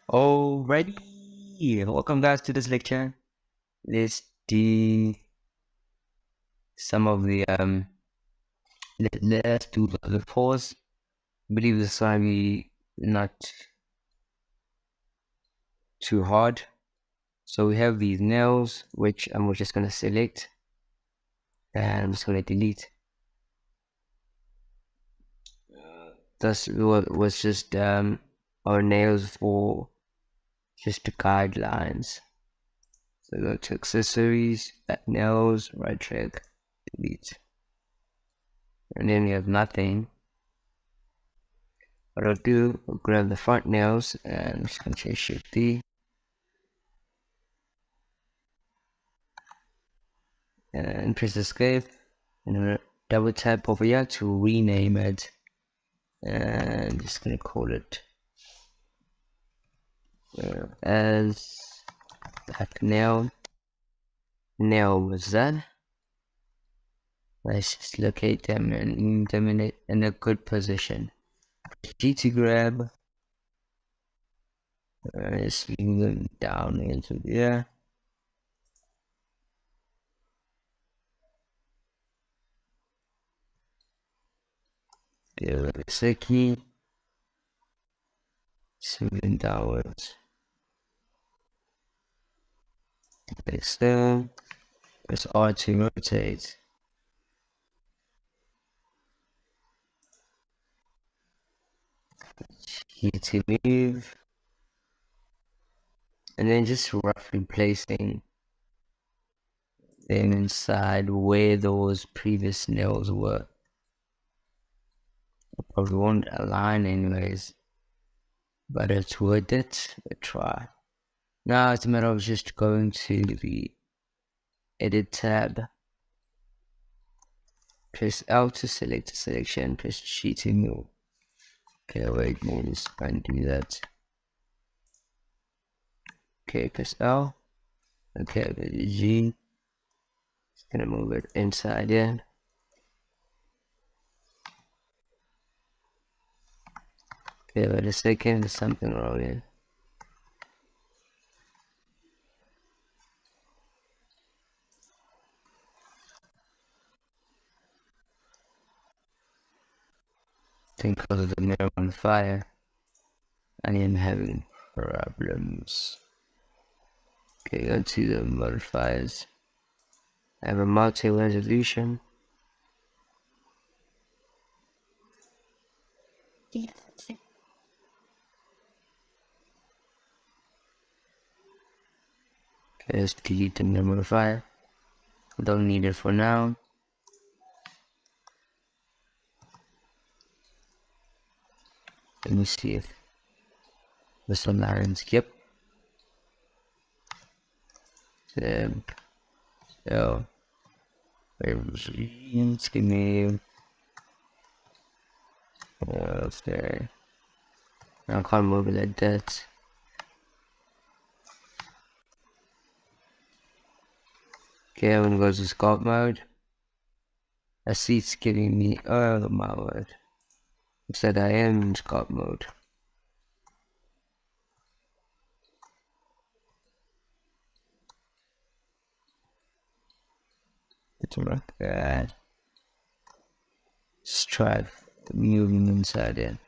Alrighty, welcome guys to this lecture. Let's do some of the let's do the pause. I believe this will be not too hard. So we have these nails, which I'm just gonna select, and I'm just gonna delete. This was just our nails for just the guidelines. So go to accessories, back nails, right click, delete. And then we have nothing. What I'll do, I'll grab the front nails and I'm just gonna say Shift D. And press escape. And I'm gonna double tap over here to rename it. And I'm just gonna call it as back nail. Nail was that. Let's just locate them and move them in a good position. G to grab. Just move them down into there. Give it a second. Moving downwards. Place down. Press R to rotate. Here to move. And then just roughly placing them inside where those previous nails were. Probably won't align anyways, but it's worth it. Let's try. Now it's a matter of just going to the edit tab. Press L to select the selection, press G to move. Okay, wait, we'll just undo that. Okay, press L. Okay, go to G. Just gonna move it inside in. Okay, wait a second, there's something wrong here. I think because of the mirror on fire, I am having problems. Okay, go to the modifiers. I have a multi-resolution. Okay, let's delete the modifier. Don't need it for now. Let me see if this one lines. Yep. So, let's give me. Okay. I can't move it like that. Okay, I'm gonna go to sculpt mode. I see it's giving me, oh my word. It said I am in sculpt mode. It's like that. Let's try the moving inside in.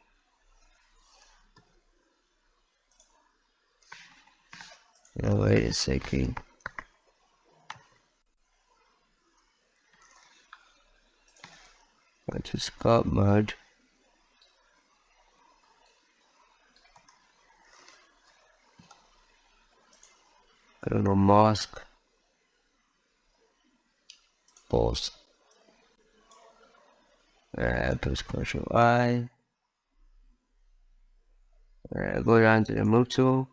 Oh, wait a second. Go to sculpt mode. Go to mask. Paws. Press Ctrl I. Go down to the move tool.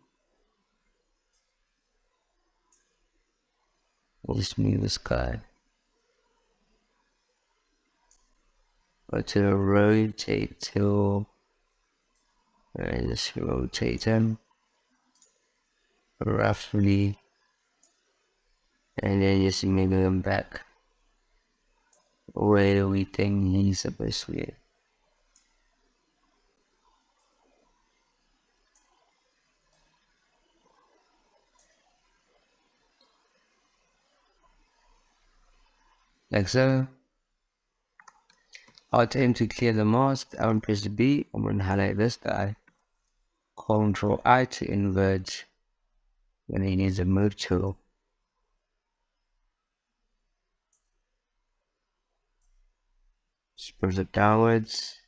Just move the sky. Go to the rotate tool. And just rotate them roughly. And then just move them back where we think he's supposed to be. like so. Alt aim to clear the mask, I will press B, I'm going to highlight this guy. Control I to invert when he needs a move tool. Just press it downwards.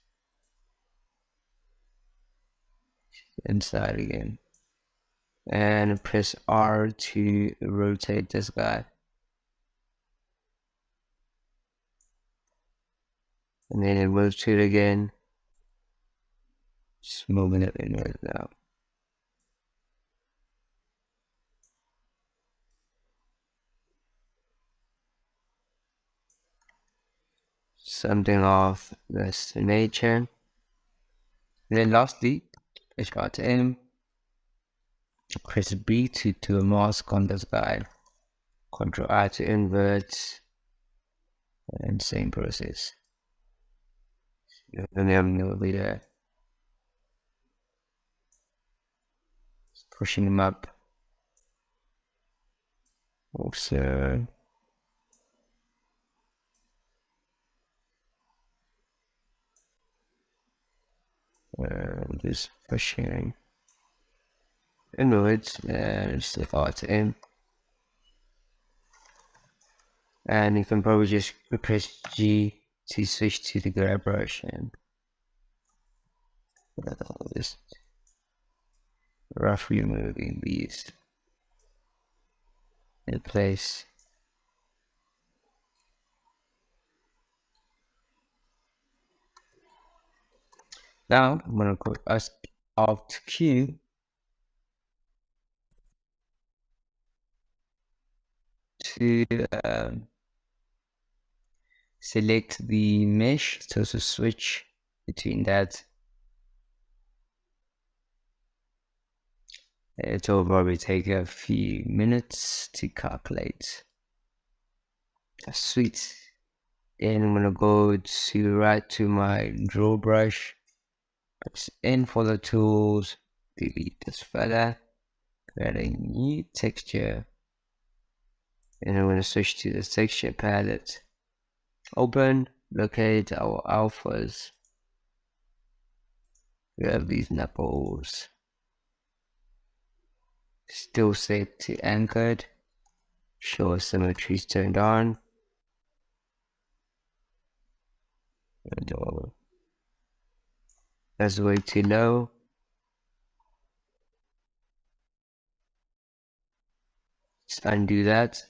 Inside again. And press R to rotate this guy. And then it moves to it again. Just moving it inward now. Something off destination. And then lastly, it's got to aim. Press B to do a mask on this guy. Control I to invert. And same process. The name will be there. Pushing him up. Also, just pushing inwards and just Alt in. And you can probably just press G to switch to the grab brush and just roughly moving these in place. Now I'm gonna go Alt Q to select the mesh, so to switch between that. It will probably take a few minutes to calculate. That's sweet. And I'm gonna go to right to my draw brush, press N for the tools, delete this fella, create a new texture, and I'm gonna switch to the texture palette. Open, locate our alphas. We have these knuckles. Still set to anchored. Show symmetry is turned on. That's way too low. Just undo that.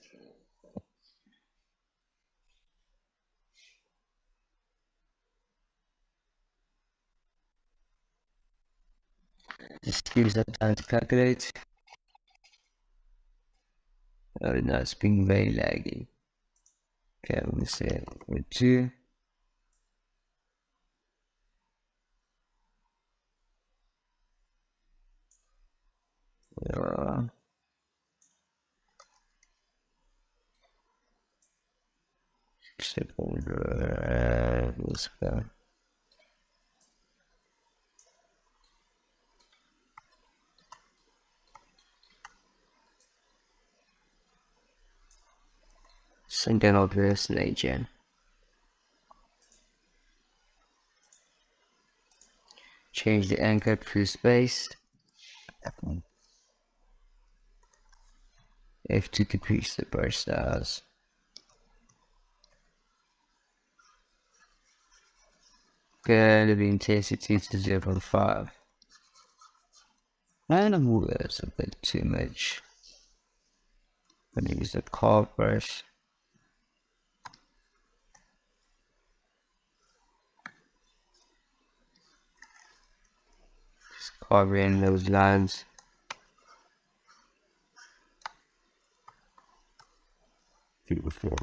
Just use that time to calculate. Oh no, it's being very laggy. Okay, I'm gonna say with 2. Let's go. Something of this nature. Change the anchor to space. F2 to decrease the brush size. Get the intensity to 0.5. And I'm moving this a bit too much. I'm gonna use the curve brush. Just covering those lines. Beautiful.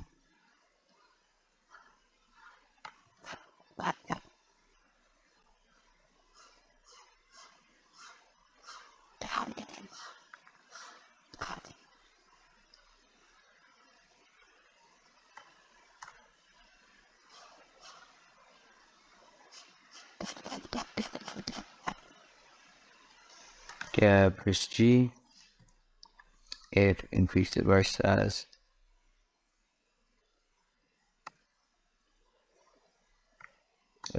Yeah, press G. F, increase the brush size.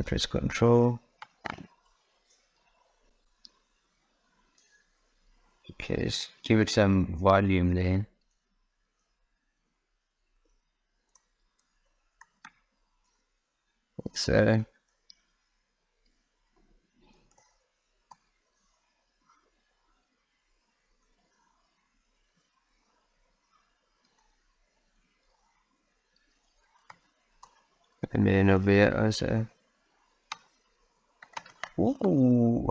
Press Control. Okay, just give it some volume then. Like so. And then over here also. Ooh.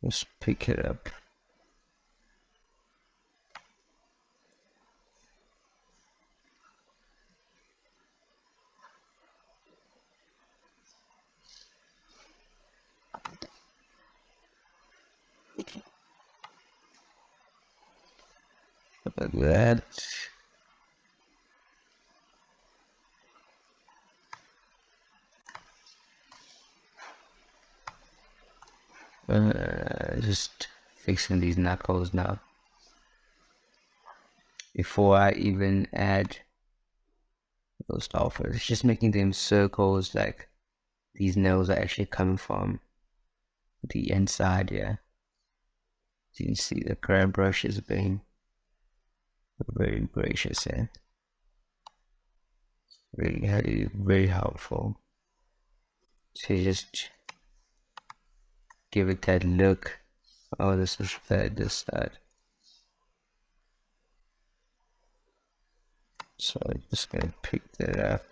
Let's pick it up. Like that. Just fixing these knuckles now. Before I even add those dolphins, just making them circles like these nails are actually coming from the inside, yeah. As you can see, the current brush is being very gracious and really very helpful to just give it that look. Oh, this is bad, this side. So I'm just gonna pick that up.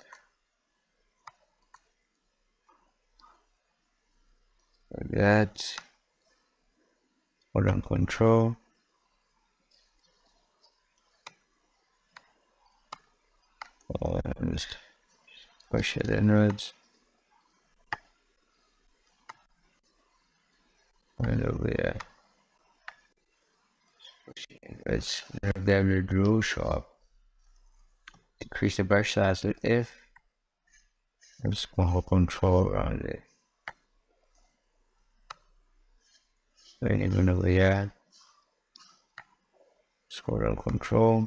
Like that. Hold on Control. Just push it inwards. And over there. Let's have them to draw sharp. Decrease the brush size with F. I'm just gonna hold Control around it. And even over here. Scroll down Control.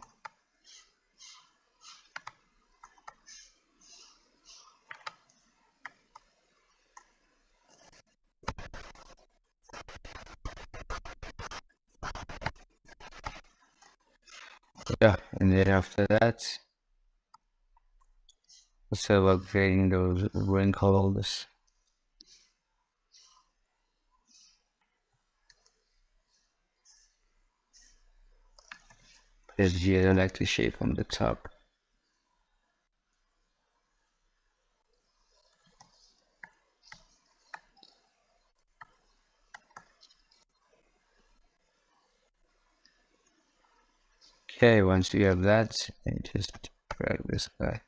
Yeah, and then after that, let's have upgrading those wrinkles. Because you don't like the shape on the top. Okay, once you have that, and just drag this guy.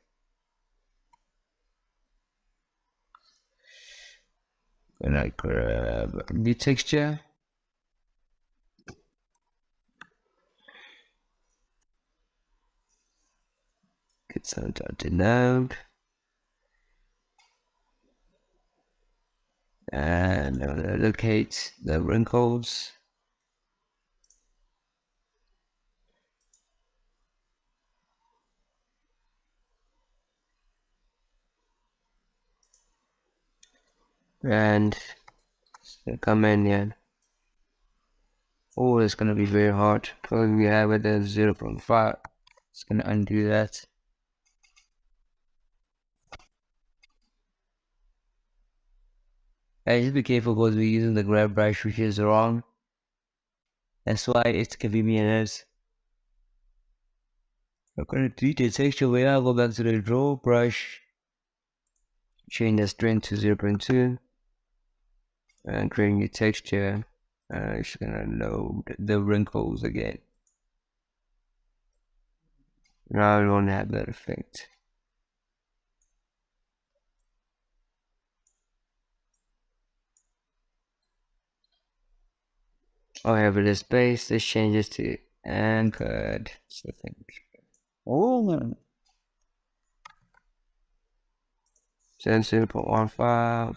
And I grab the texture. Get some dotted out. And locate the wrinkles. And come in here. Oh, it's gonna be very hard. Probably we have it at 0.5. It's gonna undo that. Hey, just be careful because we're using the grab brush, which is wrong. That's why it's giving me an S. I'm gonna delete the texture layer. I'll go back to the draw brush, change the strength to 0.2, and create new texture. It's gonna load the wrinkles again. Now I don't have that effect. Oh, have it as space. This changes to anchored. So think. Oh, 0.15.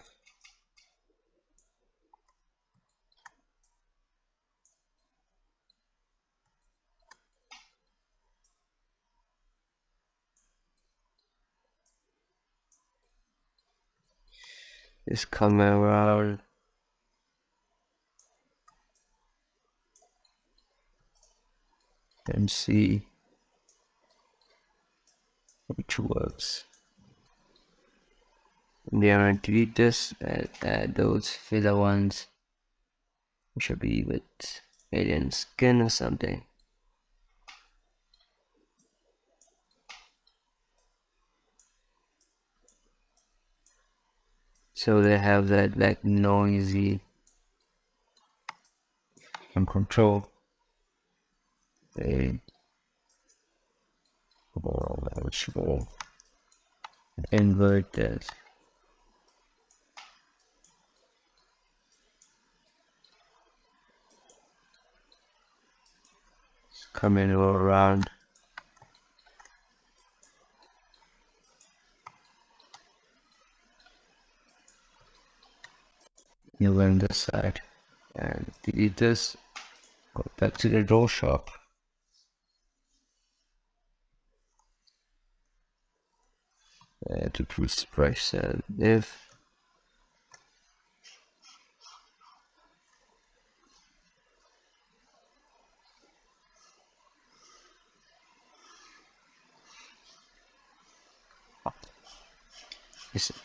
Just come around and see which works. And then I'm going to delete this and add those filler ones, which should be with alien skin or something. So they have that like noisy and control. They which will invert this. Coming all around. You go on this side and delete this. Go back to the draw shop. To ZBrush if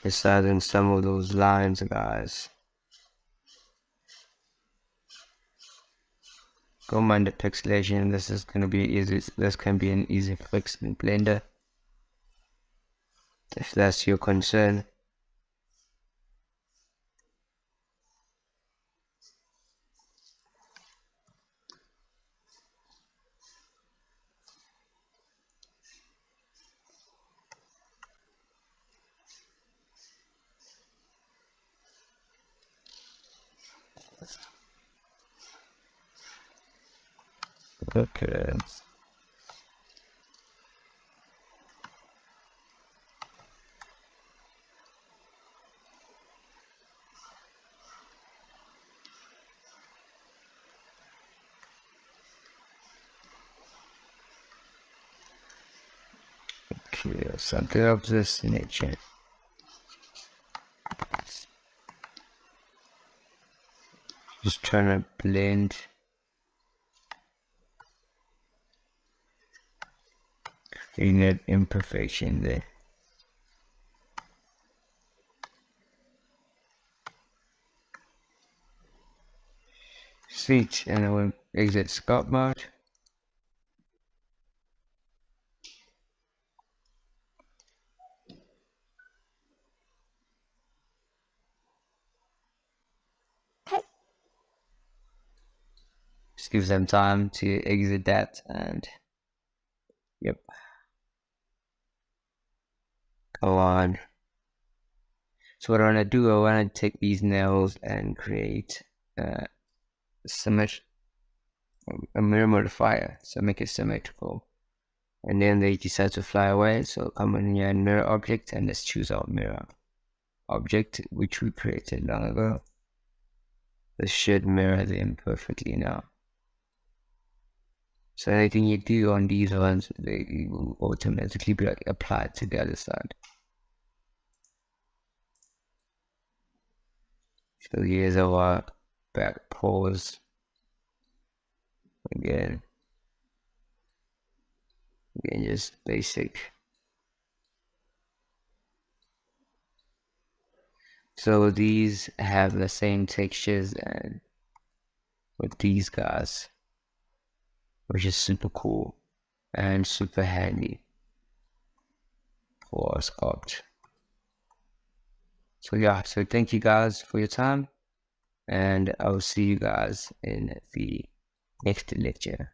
it's adding some of those lines, guys. Don't mind the pixelation. This is gonna be easy. This can be an easy fix in Blender if that's your concern. Okay. Okay, something of this nature. Just trying to blend in that imperfection there. Sweet, and I will exit sculpt mode. Just give them time to exit that, and yep. Go on. So what I want to do, I want to take these nails and create a mirror modifier, so make it symmetrical. And then they decide to fly away, so come in here and mirror object, and let's choose our mirror object, which we created long ago. This should mirror them perfectly now. So anything you do on these ones, they will automatically be applied to the other side. So here's our back paws. Again, just basic. So these have the same textures and with these guys, which is super cool and super handy for sculpt. So yeah, so thank you guys for your time, and I'll see you guys in the next lecture.